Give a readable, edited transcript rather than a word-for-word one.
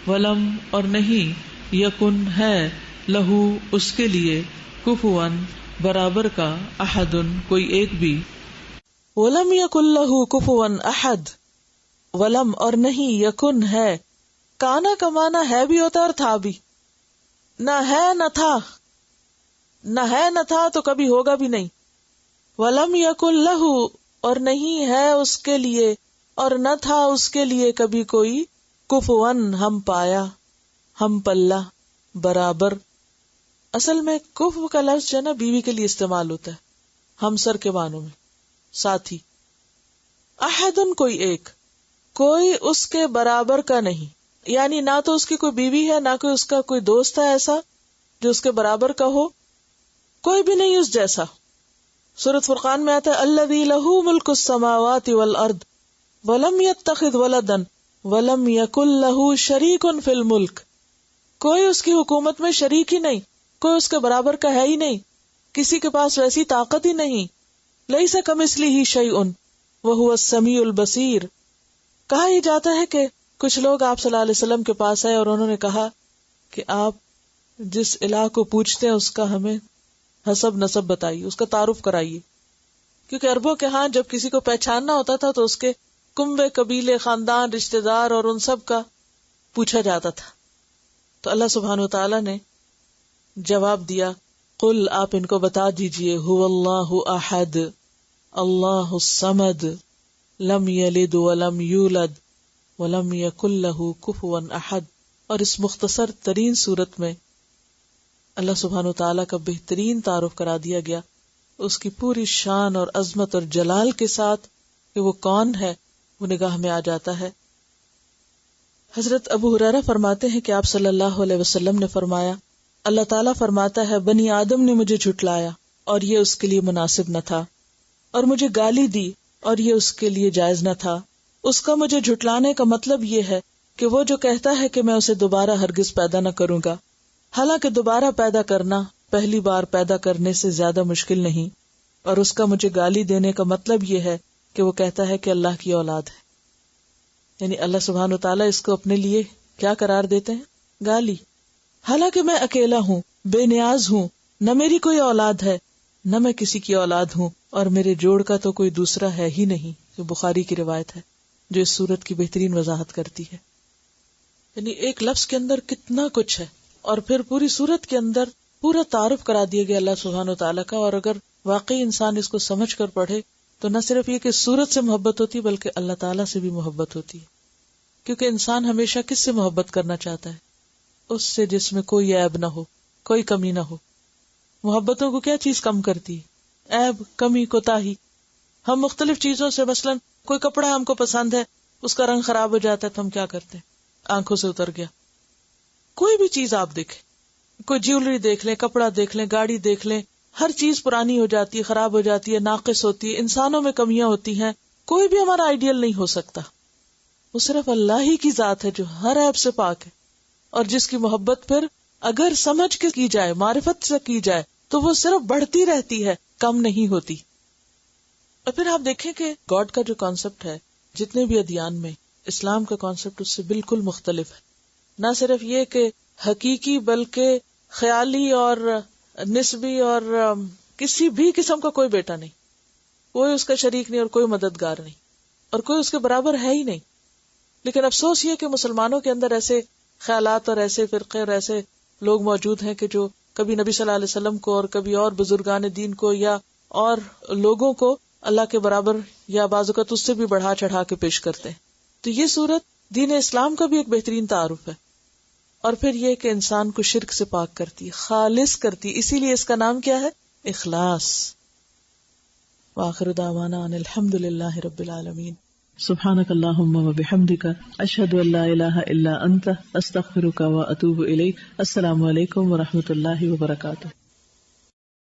ولم اور نہیں یکن ہے لہو اس کے لیے کفوا برابر کا احد کوئی ایک بھی. ولم یکن لہو کفوا احد. ولم اور نہیں یکن ہے کانا کا معنی ہے بھی ہوتا اور تھا بھی. نہ ہے نہ تھا، نہ ہے نہ تھا تو کبھی ہوگا بھی نہیں. ولم یکن لہو اور نہیں ہے اس کے لیے اور نہ تھا اس کے لیے کبھی کوئی کفون ہم پایا، ہم پلہ، برابر. اصل میں کفو کا لفظ جو ہے نا بیوی کے لیے استعمال ہوتا ہے، ہمسر کے معنوں میں، ساتھی. احدن کوئی ایک، کوئی اس کے برابر کا نہیں، یعنی نہ تو اس کی کوئی بیوی ہے نہ کوئی اس کا کوئی دوست ہے ایسا جو اس کے برابر کا ہو، کوئی بھی نہیں اس جیسا. سورۃ فرقان میں آتا ہے الذی لہ ملک السماوات والارض ولم یتخذ ولدا ولم یکن لہ شریک فی الملک. کوئی اس کی حکومت میں شریک ہی نہیں، کوئی اس کے برابر کا ہے ہی نہیں، کسی کے پاس ویسی طاقت ہی نہیں. لیس کمثلہ شیء وہو السمیع البصیر. کہا یہ جاتا ہے کہ کچھ لوگ آپ صلی اللہ علیہ وسلم کے پاس آئے اور انہوں نے کہا کہ آپ جس الہ کو پوجتے ہیں اس کا ہمیں حسب نسب بتائیے، اس کا تعارف کرائیے. کیونکہ عربوں کے ہاں جب کسی کو پہچاننا ہوتا تھا تو اس کے کنبے، قبیلے، خاندان، رشتہ دار اور ان سب کا پوچھا جاتا تھا. تو اللہ سبحانہ وتعالی نے جواب دیا قل آپ ان کو بتا دیجئے هو اللہ احد اللہ الصمد لم یلد ولم یولد ولم یکن لہ کفوا احد. اور اس مختصر ترین صورت میں اللہ سبحانہ وتعالی کا بہترین تعارف کرا دیا گیا، اس کی پوری شان اور عظمت اور جلال کے ساتھ کہ وہ کون ہے وہ نگاہ میں آ جاتا ہے. حضرت ابو ہریرہ فرماتے ہیں کہ آپ صلی اللہ علیہ وسلم نے فرمایا اللہ تعالیٰ فرماتا ہے بنی آدم نے مجھے جھٹلایا اور یہ اس کے لیے مناسب نہ تھا، اور مجھے گالی دی اور یہ اس کے لیے جائز نہ تھا. اس کا مجھے جھٹلانے کا مطلب یہ ہے کہ وہ جو کہتا ہے کہ میں اسے دوبارہ ہرگز پیدا نہ کروں گا، حالانکہ دوبارہ پیدا کرنا پہلی بار پیدا کرنے سے زیادہ مشکل نہیں. اور اس کا مجھے گالی دینے کا مطلب یہ ہے کہ وہ کہتا ہے کہ اللہ کی اولاد ہے، یعنی اللہ سبحانہ وتعالیٰ اس کو اپنے لیے کیا قرار دیتے ہیں؟ گالی. حالانکہ میں اکیلا ہوں، بے نیاز ہوں، نہ میری کوئی اولاد ہے نہ میں کسی کی اولاد ہوں، اور میرے جوڑ کا تو کوئی دوسرا ہے ہی نہیں. جو بخاری کی روایت ہے جو اس صورت کی بہترین وضاحت کرتی ہے. یعنی ایک لفظ کے اندر کتنا کچھ ہے، اور پھر پوری صورت کے اندر پورا تعارف کرا دیا گیا اللہ سبحانہ وتعالیٰ کا. اور اگر واقعی انسان اس کو سمجھ کر پڑھے تو نہ صرف یہ کہ صورت سے محبت ہوتی بلکہ اللہ تعالیٰ سے بھی محبت ہوتی ہے. کیونکہ انسان ہمیشہ کس سے محبت کرنا چاہتا ہے؟ اس سے جس میں کوئی عیب نہ ہو، کوئی کمی نہ ہو. محبتوں کو کیا چیز کم کرتی ہے؟ عیب، کمی، کوتاہی. ہم مختلف چیزوں سے، مثلا کوئی کپڑا ہم کو پسند ہے، اس کا رنگ خراب ہو جاتا ہے تو ہم کیا کرتے ہیں؟ آنکھوں سے اتر گیا. کوئی بھی چیز آپ دیکھیں، کوئی جیولری دیکھ لیں، کپڑا دیکھ لیں، گاڑی دیکھ لیں، ہر چیز پرانی ہو جاتی ہے، خراب ہو جاتی ہے، ناقص ہوتی ہے. انسانوں میں کمیاں ہوتی ہیں، کوئی بھی ہمارا آئیڈیل نہیں ہو سکتا. وہ صرف اللہ ہی کی ذات ہے جو ہر عیب سے پاک ہے، اور جس کی محبت پھر اگر سمجھ کے کی جائے، معرفت سے کی جائے تو وہ صرف بڑھتی رہتی ہے، کم نہیں ہوتی. اور پھر آپ دیکھیں کہ گاڈ کا جو کانسیپٹ ہے جتنے بھی ادیان میں، اسلام کا کانسیپٹ اس سے بالکل مختلف ہے. نہ صرف یہ کہ حقیقی بلکہ خیالی اور نسبی، اور کسی بھی قسم کا کوئی بیٹا نہیں، کوئی اس کا شریک نہیں اور کوئی مددگار نہیں، اور کوئی اس کے برابر ہے ہی نہیں. لیکن افسوس یہ کہ مسلمانوں کے اندر ایسے خیالات اور ایسے فرقے اور ایسے لوگ موجود ہیں کہ جو کبھی نبی صلی اللہ علیہ وسلم کو اور کبھی اور بزرگان دین کو یا اور لوگوں کو اللہ کے برابر یا بعض اوقات اس سے بھی بڑھا چڑھا کے پیش کرتے ہیں. تو یہ صورت دین اسلام کا بھی ایک بہترین تعارف ہے. اور پھر یہ کہ انسان کو شرک سے پاک کرتی، خالص کرتی. اسی لیے اس کا نام کیا ہے؟ اخلاص. وآخر دعوانا ان الحمد للہ رب العالمین. سبحانک اللہم وبحمدک اشہد ان لا الہ الا انت استغفرک واتوب الیک. السلام علیکم ورحمۃ اللہ وبرکاتہ.